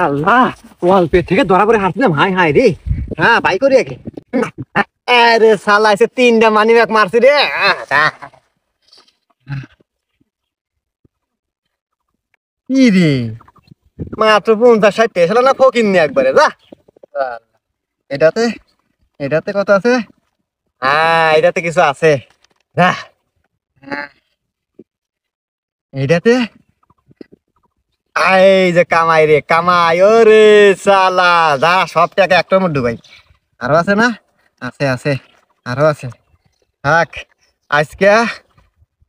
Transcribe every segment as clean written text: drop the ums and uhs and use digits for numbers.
আল্লাহ ওয়াল pay থেকে ধরা পড়ে হাঁটছিলাম হাই হাই রে হ্যাঁ বাই করি একে আরে শালা এসে 3টা মানি ব্যাগ মারছি রে কি রে মাত্র 50-60 টাকা শালা না ফকির নি একবারে যা এটাতে এটাতে কত আছে হ্যাঁ এটাতে কিছু আছে যা এটাতে এই যে কামাই রে কামাই ওরে শালা যা সব টাকা একটার মধ্যে ঢুকাই আরো আছে না আছে আছে আরো আছে থাক আজকে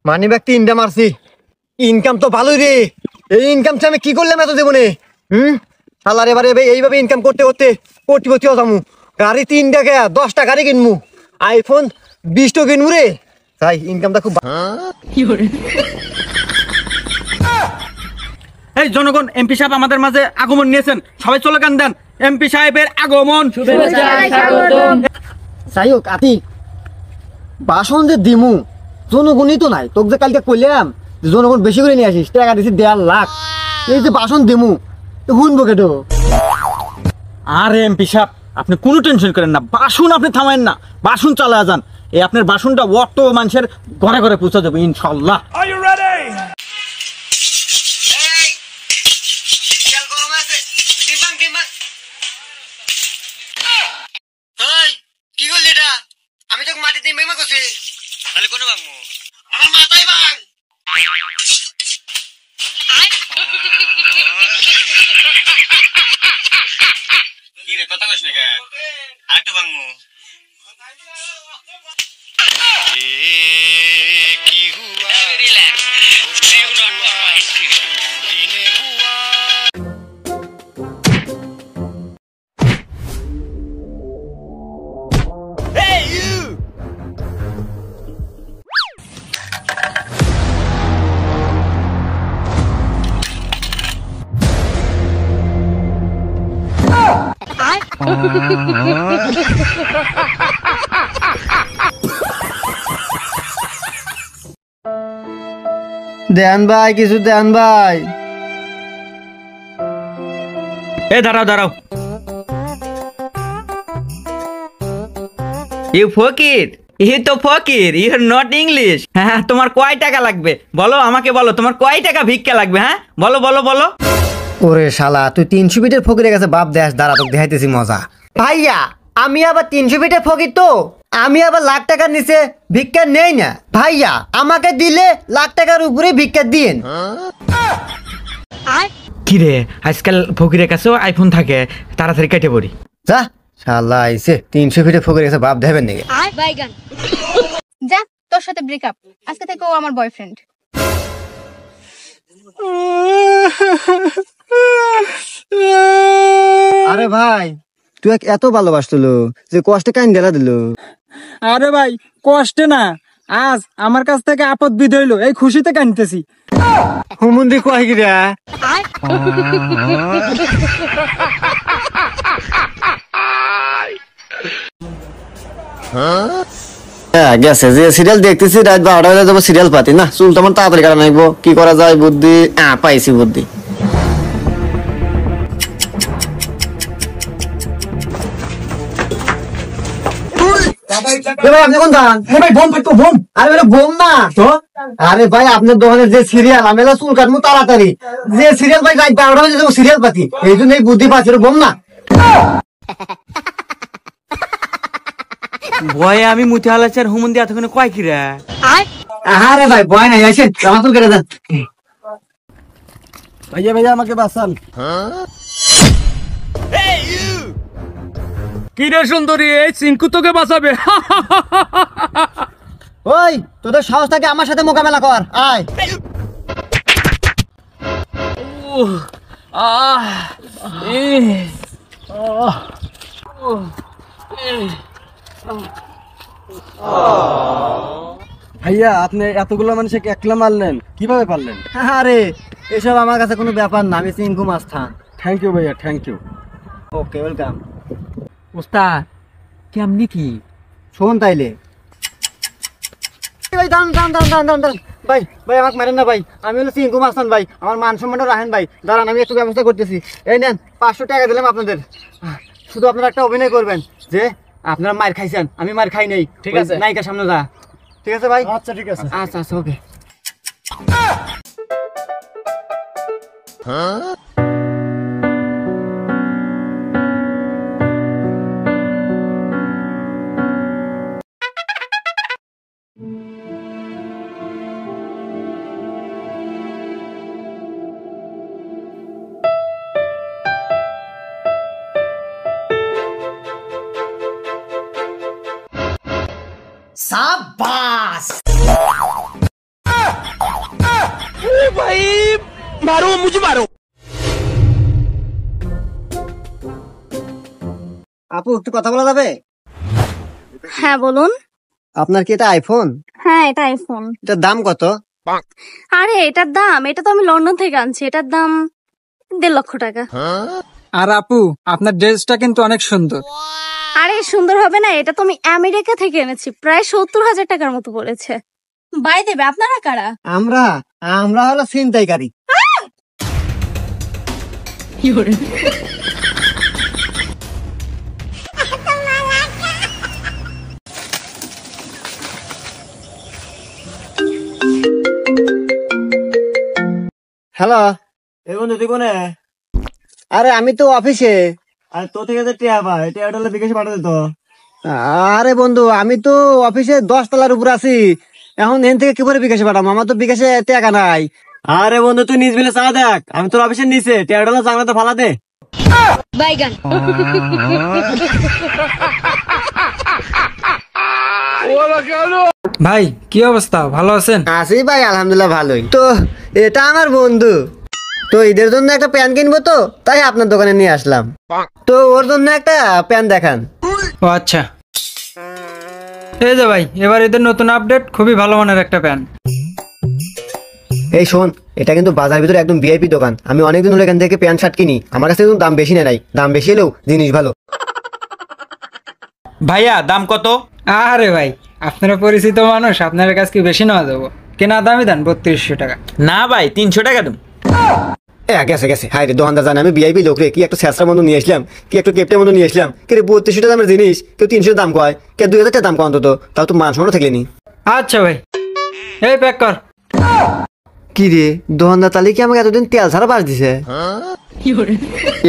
মানি ব্যাগ 3টা মারছি ইনকাম তো ভালোই রে এই ইনকামটা আমি কি করলাম এত জীবনে শালার এবারে এইভাবে ইনকাম করতে করতে কোটিপতি হয়ে যামু গাড়ি 3টা 10টা গাড়ি কিনমু আইফোন 20টা কিনমু রে তাই ইনকামটা খুব এই জনগণ এমপি সাহেব আমাদের মাঝে আগমন নিয়েছেন সবাই স্লোগান দেন এমপি সাহেবের আগমন যাই হোক আতি বাসন যে দিমু জনগণই তো নাই তোকে যে কালকে কইলাম জনগণ বেশি করে নিয়ে আসিস টাকা দিছি 1.5 লাখ এই যে বাসন দিমু শুনবো কেটো আরে এমপি সাহেব আপনি কোনো টেনশন করেন না বাসন আপনি থামেন না বাসন চালা যান এই আপনার বাসনটা অত মানুষের ঘরে ঘরে পৌঁছে যাবে ইনশাল্লাহ কি করলি এটা আমি তোকে মাটি দিয়ে মেমা করছি তাহলে কোনো ভাঙবো আমার মাথায় ভাঙ কি রে কথা কইছ না কেন আরেকটু ভাঙবো কি হুয়া রিল্যাক্স ডু নট মাইন্ড দিনে হুয়া দেন ভাই কিছু দেন ভাই এ দাঁড়াও দাঁড়াও ইউ ফকির ইউ তো ফকির ইউ আর নট ইংলিশ হ্যাঁ তোমার কয় টাকা লাগবে বলো আমাকে বলো তোমার কয় টাকা ভিক্ষা লাগবে হ্যাঁ বলো বলো বলো ওরে শালা তুই 300 ফিটের ফকিরের কাছে বাপ দেশ দাঁড়া তোকে দেখাইতেছি মজা ভাইয়া আমি আবার 300 ফিটের ফকির তো আমি আবার লাখ টাকার নিচে ভিক্ষা নেই না ভাইয়া আমাকে দিলে লাখ টাকার উপরে ভিক্ষা দিন কি রে আজকাল ফকিরের কাছেও আইফোন থাকে তাড়াতাড়ি কেটে পড়ি যা শালা আইছে 300 ফিটের ফকিরের কাছে বাপ দেবেন নাকি যা তোর সাথে ব্রেকআপ আজকে থেকে ও আমার বয়ফ্রেন্ড আরে ভাই তুই এত ভালোবাসছিল যে কষ্টে কান গেলা দিল আরে ভাই কষ্টে না আজ আমার কাছ থেকে আপদ বিধ হইলো এই খুশিতে কানতেছি হুমুন্দি কয় গিরা গেছে যে সিরিয়াল দেখতেছি রাত 12টা বাজে যাবো সিরিয়াল পাতি না চুল তেমন তাড়াতাড়ি কাটা নাইবো কি করা যায় বুদ্ধি পাইছি বুদ্ধি আরে ভাই আপনার দোকানের যে সিরিয়াল আমি চুল কাটবো তাড়াতাড়ি যে সিরিয়াল ভাই রাত 12টা বাজে যাবো সিরিয়াল পাতি এই জন্য বুদ্ধি পাচ্ছি বোম না ভয়ে আমি মুতে হালাচার হুমন্দি এতক্ষণে কয় কিরা আরে ভাই ভয় নাই আসেন আমার চুল কেটে দেন ভাইয়া ভাইয়া আমাকে বাঁচান কি রে সুন্দরী এই চিঙ্কু তোকে বাঁচাবে ওই তোদের সাহস থাকে আমার সাথে মোকাবেলা কর আয় ভাইয়া আপনি এতগুলো মানুষকে একলা মারলেন কিভাবে পারলেন? আরে এসব আমার কাছে কোনো ব্যাপার না আমি চিঙ্কু মাস্তান থ্যাংক ইউ ভাইয়া থ্যাংক ইউ ওকে ওয়েলকাম ওস্তাদ কেমনি কি শোন তাইলে ভাই দান দান দান দান দান ভাই ভাই আমাকে মারেন না ভাই, আমি হলো চিঙ্কু মাস্তান ভাই, আমার মান সম্মানটা রাখেন ভাই, দাঁড়ান আমি একটু ব্যবস্থা করতেছি। এই নেন 500 টাকা দিলাম আপনাদের, শুধু আপনারা একটা অভিনয় করবেন যে আপনারা মার খাইছেন, আমি মার খাই নাই। ঠিক আছে, নায়িকার সামনে যা। ঠিক আছে ভাই? আচ্ছা ঠিক আছে, আচ্ছা আচ্ছা ওকে। আপু একটু কথা বলা যাবে? হ্যাঁ বলুন। আপনার কি এটা আইফোন? হ্যাঁ এটা আইফোন। এটার দাম কত? আরে এটার দাম, এটা তো আমি লন্ডন থেকে আনছি, এটার দাম 1.5 লক্ষ টাকা। আর আপু আপনার ড্রেসটা কিন্তু অনেক সুন্দর। আরে সুন্দর হবে না, এটা তো আমি আমেরিকা থেকে এনেছি, প্রায় 70,000 টাকার মতো পড়েছে। বাই দেবে, আপনারা কারা? আমরা আমরা হলো ছিনতাইকারী। হ্যালো, এই বন্ধু তুই কোনে? আরে আমি তো অফিসে। আরে তো থেকে যে টিয়া পাই, টিয়াটা হলে বিকাশে পাঠাতে তো। আরে বন্ধু আমি তো অফিসে 10 তলার উপর আছি, এখন এখান থেকে কি করে বিকাশে পাঠাবো? আমার তো বিকাশে টাকা নাই। আরে বন্ধু তুই নিজ বিলে চা দেখ, আমি তোর অফিসের নিচে, টিয়াটা হলে জানলাতে ফালা দে। বাইগান। ভাই কি অবস্থা, ভালো আছেন? আছি ভাই আলহামদুলিল্লাহ ভালোই। তো এটা আমার বন্ধু, তো ঈদের জন্য একটা প্যান্ট কিনবো, তো তাই আপনার দোকানে নিয়ে আসলাম। তো ওর জন্য একটা প্যান্ট দেখান। ও আচ্ছা, এই যে ভাই এবার এদের নতুন আপডেট, খুবই ভালো মানের একটা প্যান্ট। এই শোন, এটা কিন্তু বাজার ভিতরে একদম ভিআইপি দোকান, আমি অনেকদিন হলো এখান থেকে প্যান্ট শার্ট কিনি, আমার কাছে কিন্তু দাম বেশি নেয় নাই, দাম বেশি হলেও জিনিস ভালো। ভাইয়া দাম কত? আরে ভাই আপনারা পরিচিত মানুষ, আপনার কাছে কি বেশি নেওয়া যাবো? কেনা দামই দেন 3200 টাকা। না ভাই 300 টাকা দেব। গেছে গেছে, হাই রে দোকানদার জানে আমি ভিআইপি লোক রে, কি একটা স্যাঁচড়ার মতো নিয়ে আসলাম, কি একটু কেপটের মতো নিয়ে আসলাম, কি রে 3200 দামের জিনিস কেউ 300 দাম কয়, কে 2000 টাকা দাম কয় অন্তত, তাও তো মান সম্মান থাকলেনি। আচ্ছা ভাই এই প্যাক কর। কি রে দোকানদার তাহলে কি আমাকে এতদিন তেল ছাড়া বাস দিছে?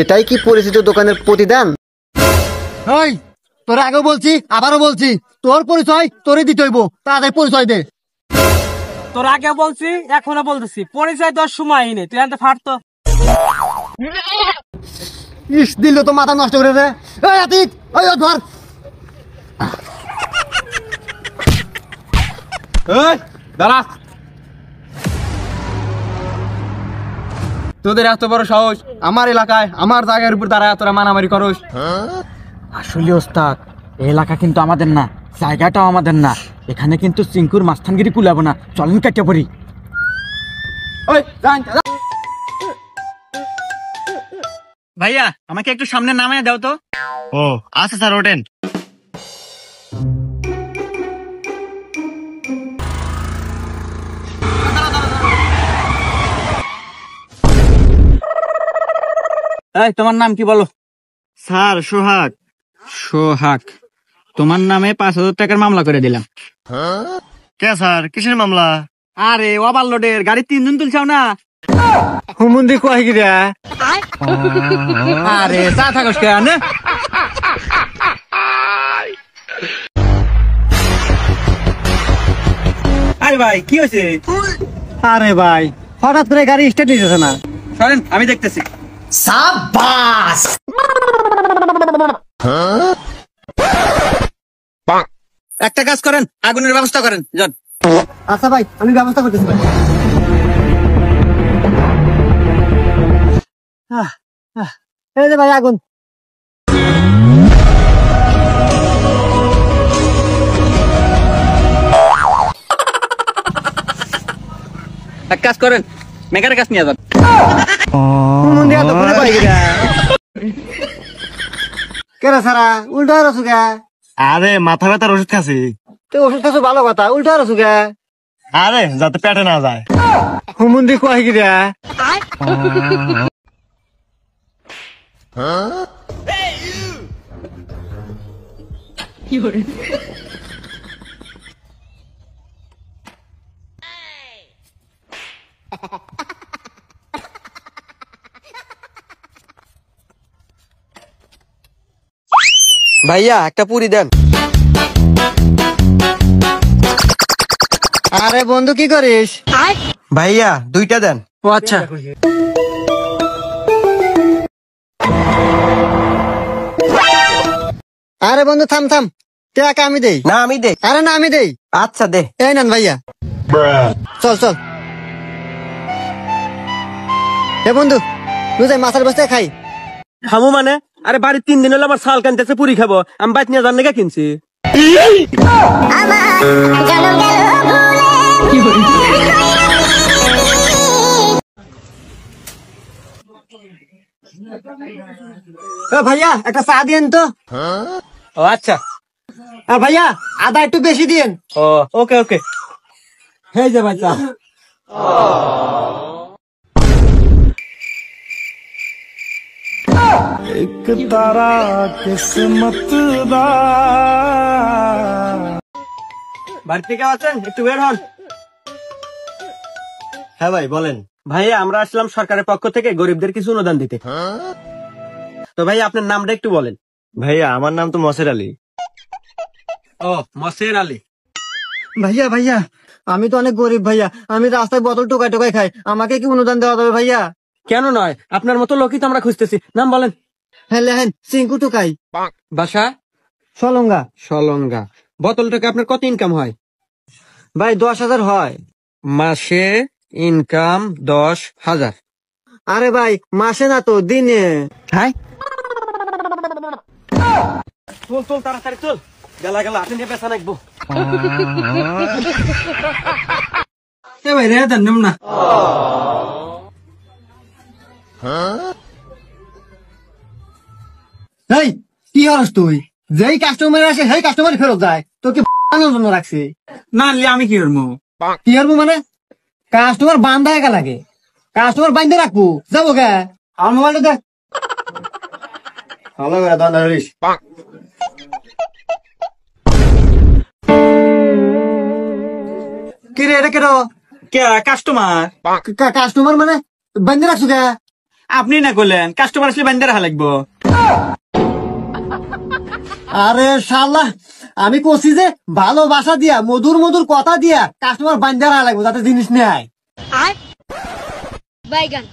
এটাই কি পরিচিত দোকানের প্রতিদান? ওই তোর আগেও বলছি আবারও বলছি, তোর পরিচয় তোরই দিতে হইব, তাড়াতাড়ি পরিচয় দে। তোর আগে বলছি এখনো বলতেছি, পরিচয় দেওয়ার সময় নেই, তুই আনতে ফাটতো। ইস দিল তো মাথা নষ্ট করে রে। এই আতিক, ওই ও ধর। এই দাঁড়া, তোদের এত বড় সাহস আমার এলাকায় আমার জায়গার উপর দাঁড়ায় তোরা মারামারি করস? আসলে ওস্তাদ এই এলাকা কিন্তু আমাদের না, জায়গাটাও আমাদের না, এখানে কিন্তু চিঙ্কুর মাস্তানগিরি কুলাবো না, চলেন কেটে পড়ি। ওই যান। ভাইয়া আমাকে একটু সামনে নামিয়ে দাও তো। ও আচ্ছা স্যার ওঠেন। এই তোমার নাম কি বলো? স্যার সোহাগ। সোহাগ, তোমার নামে 5,000 টাকার মামলা করে দিলাম। কে স্যার কিসের মামলা? আরে ওভারলোডের গাড়ি 3 জন তুলছাও না। হুমুন্দি কয় কি রে? আরে চা থাকস কে আনে? আরে ভাই কি হয়েছে? আরে ভাই হঠাৎ করে গাড়ি স্টার্ট নিতেছে না। সরেন আমি দেখতেছি। একটা কাজ করেন, আগুনের ব্যবস্থা করেন যান। আচ্ছা ভাই আমি ব্যবস্থা করতেছি ভাই। এই যে ভাই আগুন। এক কাজ করেন, মেকারের কাছে নিয়ে যান। কেন সারা উল্টো আর সুগা? আরে মাথা ব্যথার ওষুধ খাসি। তো ওষুধ খাসো ভালো কথা, উল্টো আর সুগা? আরে যাতে পেটে না যায়। হুমুন্দি কয় কি রে? ভাইয়া একটা পুরি দেন। আরে বন্ধু কি করিস? ভাইয়া 2টা দেন। ও আচ্ছা, আরে বন্ধু থাম থাম, টাকা আমি দেই। না আমি দে। আরে না আমি দেই। আচ্ছা দে। এই নেন ভাইয়া, চল চল। এ বন্ধু তুই যাই মাছের বস্তায় খাই। খামু মানে? আরে বাড়ির 3 দিন হলো আমার শাল কানতেছে, পুরি খাবো। আমি বাইক নিয়ে যান নাকি কিনছি। ভাইয়া একটা চা দিয়েন তো। ও আচ্ছা, আর ভাইয়া আদা একটু বেশি দিয়েন। ও ওকে ওকে। এই যে ভাই চা। বাড়ি থেকে আছেন? একটু বের হন। হ্যাঁ ভাই বলেন। ভাই আমরা আসলাম সরকারের পক্ষ থেকে গরিবদের কিছু অনুদান দিতে। তো ভাই আপনার নামটা একটু বলেন। ভাইয়া আমার নাম তো মসের আলী। ও মসের আলী। ভাইয়া ভাইয়া আমি তো অনেক গরিব ভাইয়া, আমি রাস্তায় বোতল টোকাই টোকাই খাই, আমাকে কি অনুদান দেওয়া যাবে ভাইয়া? কেন নয়, আপনার মতো লোকই তো আমরা খুঁজতেছি। নাম বলেন। হ্যাঁ লেহেন চিঙ্কু টোকাই। বাসা? সলঙ্গা। সলঙ্গা। বোতলটাকে আপনার কত ইনকাম হয়? ভাই 10,000 হয়। মাসে ইনকাম 10,000। আরে ভাই মাসে না তো দিনে। হ্যাঁ, চল চল তাড়াতাড়ি চল, গেলা গেলা আপনি নিয়ে পেছান একবো। এ ভাই রে দেন নিম না। এই কি হস তুই? যেই কাস্টমার আসে সেই কাস্টমার ফেরত যায়, তোকে জন্য রাখছে। না নিলে আমি কি করবো? কি করবো মানে? কাস্টমার বান্ধা একা লাগে, কাস্টমার বান্ধে রাখবো যাবো কে? আমার মোবাইলটা দেখ। ভালো করে দান ধরিস। কি রে এটা কেন? কে কাস্টমার? কাস্টমার মানে বান্ধে রাখছো কে? আপনি না করলেন কাস্টমার আসলে বান্ধে রাখা লাগবো। আরে শালা আমি কছি যে ভালোবাসা দিয়া মধুর মধুর কথা দিয়া কাস্টমার বান্ধে রাখা লাগবো যাতে জিনিস নেয়। বাইগান